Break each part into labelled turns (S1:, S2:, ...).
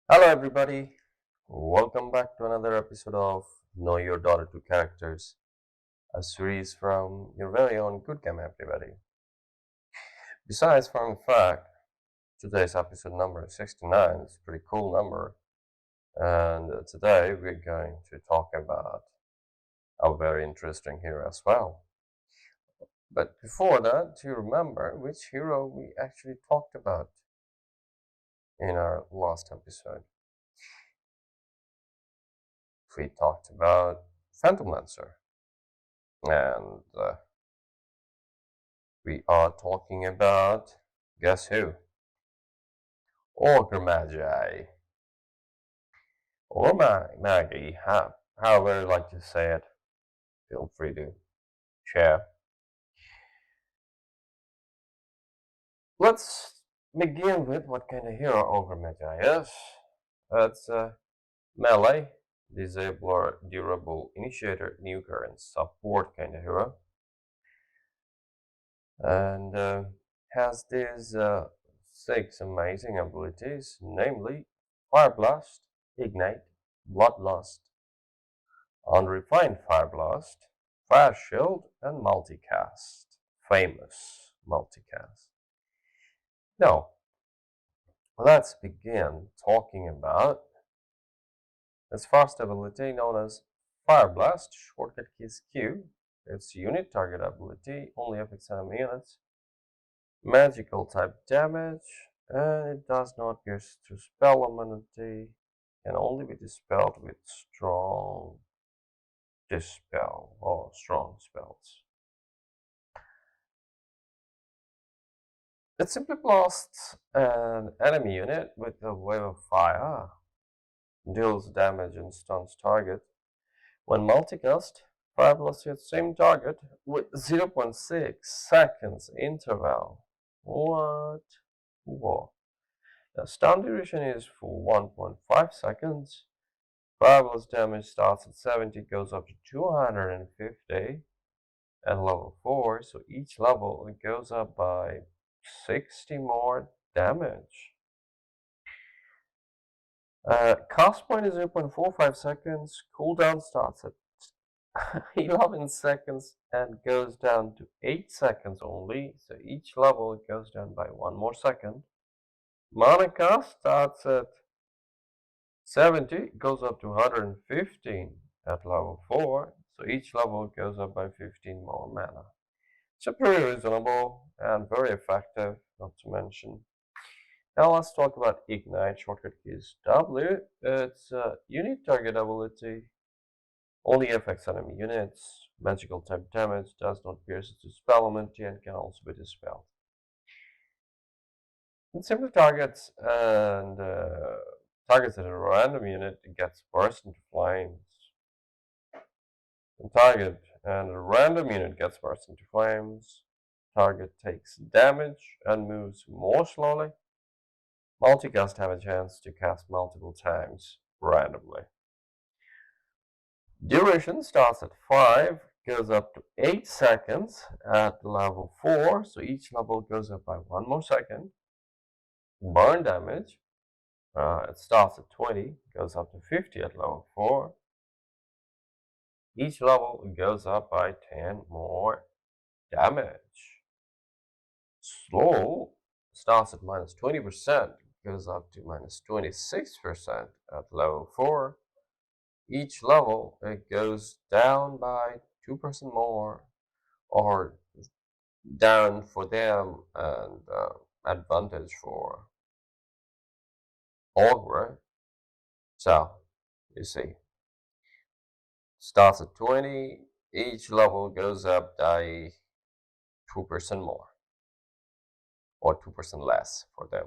S1: Hello, everybody. Welcome back to another episode of Know Your Dota 2 Characters, a series from your very own Good Game, everybody. Besides, fun fact, today's episode number 69 is a pretty cool number, and today we're going to talk about a very interesting hero as well. But before that, do you remember which hero we actually talked about in our last episode? We talked about Phantom Lancer. And we are talking about, guess who? Ogre Magi. Or Maggie, however you like to say it. Feel free to share. Let's begin with what kind of hero Ogre Magi is. It's a melee, disabler, durable, initiator, nuker, and support kind of hero. And has these six amazing abilities, namely Fire Blast, Ignite, Bloodlust, Unrefined Fire Blast, Fire Shield, and Multicast. Famous Multicast. Now, let's begin talking about this first ability known as Fire Blast, shortcut key is Q. Its unit target ability only affects enemy units. Magical type damage, and it does not pierce to spell immunity. Can only be dispelled with strong dispel or strong spells. It simply blasts an enemy unit with a wave of fire, deals damage and stuns target. When multicast, fire blasts hits same target with 0.6 seconds interval. What? Whoa. The stun duration is for 1.5 seconds. Fire blast damage starts at 70, goes up to 250 at level 4, so each level it goes up by 60 more damage. Cast point is 0.45 seconds, cooldown starts at 11 seconds and goes down to 8 seconds only, so each level it goes down by 1 more second. Mana cost starts at 70, goes up to 115 at level 4, so each level goes up by 15 more mana. So pretty reasonable and very effective, not to mention. Now let's talk about Ignite, shortcut key is W. It's a unit target ability, only affects enemy units, magical type damage, does not pierce to spell immunity, and can also be dispelled. It simply targets and targets at a random unit, it gets burst into flames. The target and a random unit gets burst into flames. Target takes damage and moves more slowly. Multicast have a chance to cast multiple times randomly. Duration starts at 5, goes up to 8 seconds at level 4, so each level goes up by 1 more second. Burn damage, it starts at 20, goes up to 50 at level 4. Each level goes up by 10 more damage. Slow starts at minus 20%, goes up to minus 26% at level 4. Each level it goes down by 2% more, or down for them and advantage for Ogre. So you see, starts at 20, each level goes up by 2% more, or 2% less for them.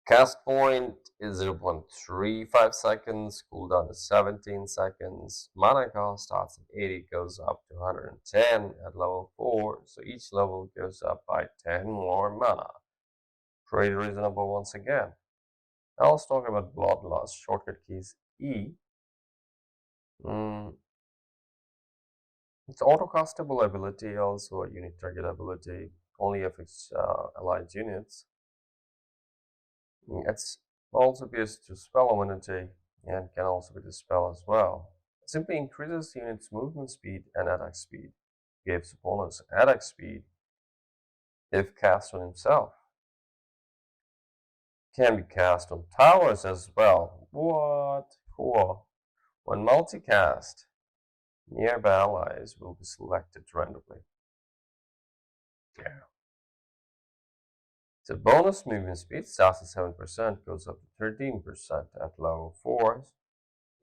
S1: Cast point is 0.35 seconds, cooldown is 17 seconds. Mana cost starts at 80, goes up to 110 at level 4, so each level goes up by 10 more mana. Pretty reasonable once again. Now let's talk about Bloodlust. Shortcut keys E. It's auto-castable ability, also a unit target ability, only affects allied units. Its Also appears to spell immunity and can also be dispelled as well. It simply increases the unit's movement speed and attack speed. Gives opponents attack speed if cast on himself. Can be cast on towers as well. What? Cool. When multicast, nearby allies will be selected randomly. Yeah. The bonus movement speed starts at 7%, goes up to 13% at level 4.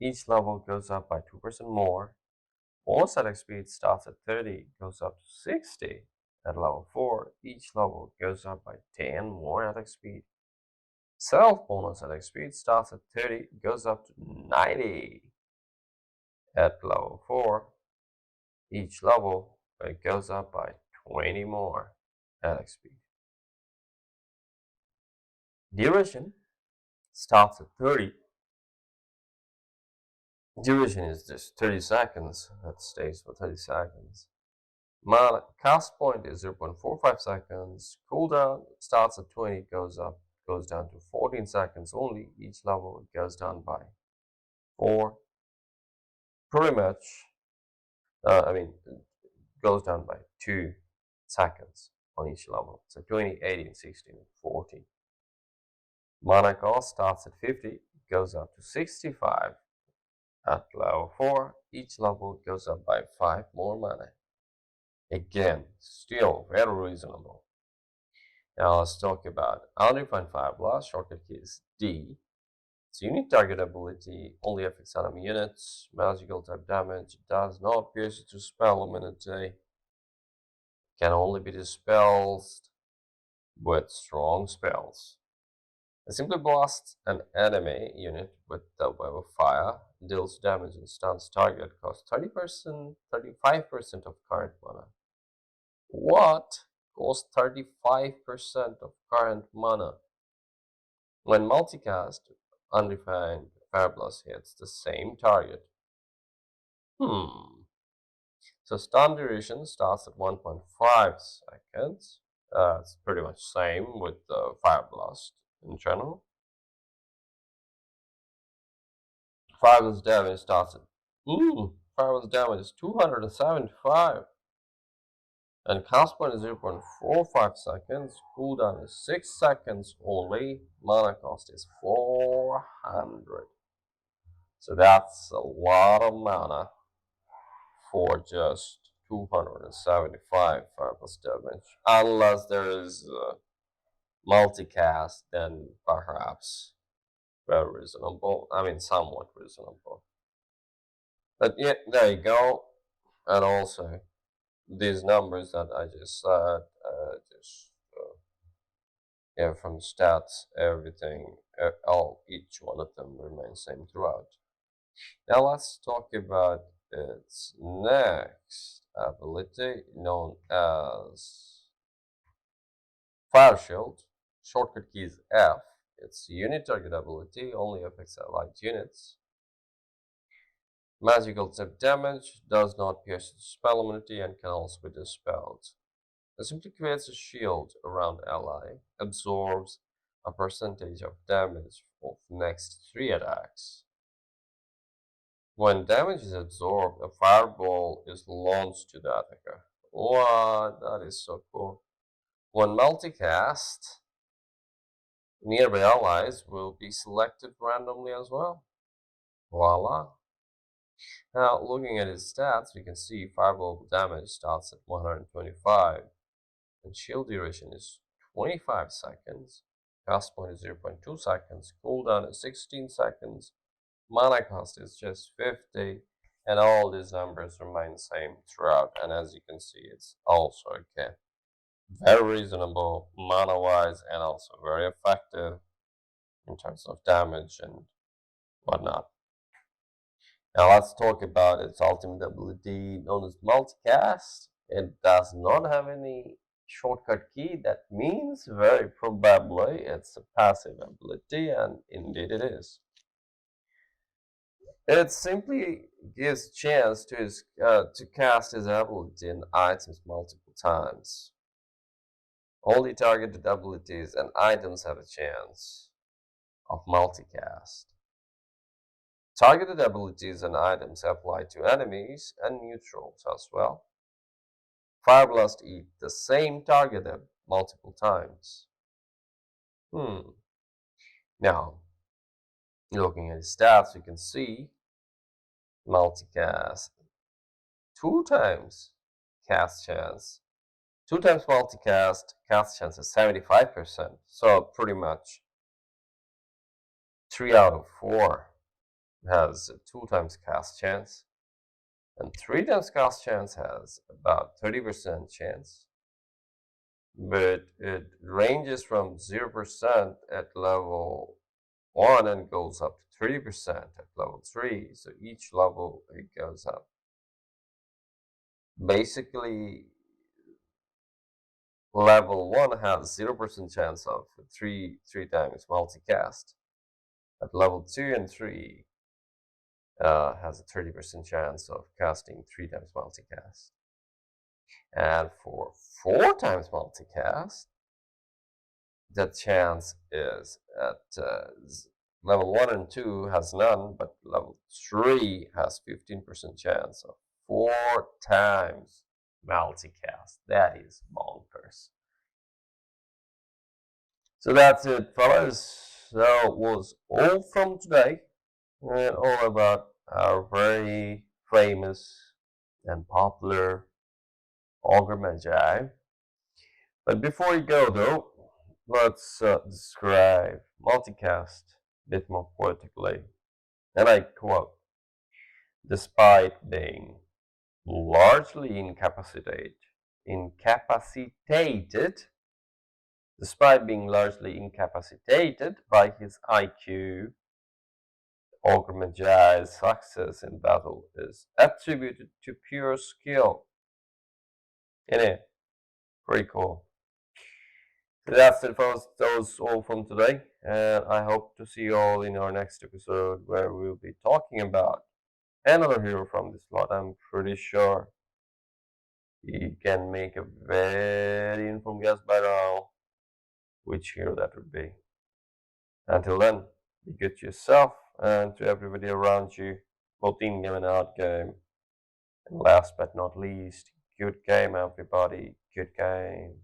S1: Each level goes up by 2% more. Bonus attack speed starts at 30, goes up to 60 at level 4. Each level goes up by 10 more attack speed. Self bonus attack speed starts at 30, goes up to 90 at level 4. Each level it goes up by 20 more attack speed. Duration starts at 30. Duration is just 30 seconds. That stays for 30 seconds. My cast point is 0.45 seconds. Cooldown starts at 20, goes down to 14 seconds only. Each level goes down by 4. Pretty much, goes down by 2 seconds on each level. So 20, 18, 16, 14. Mana cost starts at 50, goes up to 65 at level 4. Each level goes up by 5 more mana. Again, still very reasonable. Now let's talk about undefined fire blast. Shortcut key is D. Its unique target ability only affects enemy units. Magical type damage does not pierce to spell immunity. Can only be dispelled with strong spells. It simply blasts an enemy unit with the web of fire, deals damage and stuns target, costs 30%, 35% of current mana. What? Costs 35% of current mana. When multicast, undefined fire blast hits the same target. So stun duration starts at 1.5 seconds. It's pretty much same with the fire blast in general. Fire blast damage starts at fire blast damage is 275. And cast point is 0.45 seconds. Cooldown is 6 seconds only. Mana cost is 400. So that's a lot of mana for just 275 fire blast damage. Unless there is multicast, then perhaps very reasonable. I mean, somewhat reasonable. But yeah, there you go. And also, these numbers that I just said, from stats, everything, each one of them remains same throughout. Now let's talk about its next ability, known as Fire Shield. Shortcut key is F. Its unit target ability only affects allied units. Magical type damage does not pierce spell immunity and can also be dispelled. It simply creates a shield around ally, absorbs a percentage of damage of next 3 attacks. When damage is absorbed, a fireball is launched to the attacker. What? That is so cool. When multicast, nearby allies will be selected randomly as well. Voila. Now, looking at his stats, we can see fireball damage starts at 125, and shield duration is 25 seconds, cast point is 0.2 seconds, cooldown is 16 seconds, mana cost is just 50, and all these numbers remain same throughout. And as you can see, it's also again very reasonable mana-wise and also very effective in terms of damage and whatnot. Now let's talk about its ultimate ability known as multicast. It does not have any shortcut key. That means very probably it's a passive ability, and indeed it is. It simply gives chance to cast his ability in items multiple times. Only targeted abilities and items have a chance of multicast. Targeted abilities and items apply to enemies and neutrals as well. Fire Blast eat the same target multiple times. Now, looking at his stats, you can see multicast 2 times cast chance. 2 times multicast, cast chance is 75%. So pretty much 3 out of 4 has a 2 times cast chance. And 3 times cast chance has about 30% chance. But it ranges from 0% at level 1 and goes up to 30% at level 3. So each level it goes up. Basically, level 1 has 0% chance of 3 times multicast. At level 2 and 3 has a 30% chance of casting 3 times multicast. And for 4 times multicast, the chance is at level 1 and 2 has none, but level 3 has 15% chance of 4 times multicast. That is bonkers. So that's it, fellas. That was all from today, and all about our very famous and popular Ogre Magi. But before you go, though, let's describe multicast a bit more poetically. And I quote, despite being largely despite being largely incapacitated by his IQ, Ogre Magi's success in battle is attributed to pure skill. Isn't it? Pretty cool. So that's it, folks. That was all from today. And I hope to see you all in our next episode where we'll be talking about another hero from this lot. I'm pretty sure you can make a very informed guess by now which hero that would be. Until then, be good to yourself and to everybody around you, both in game and out game. And last but not least, good game, everybody. Good game.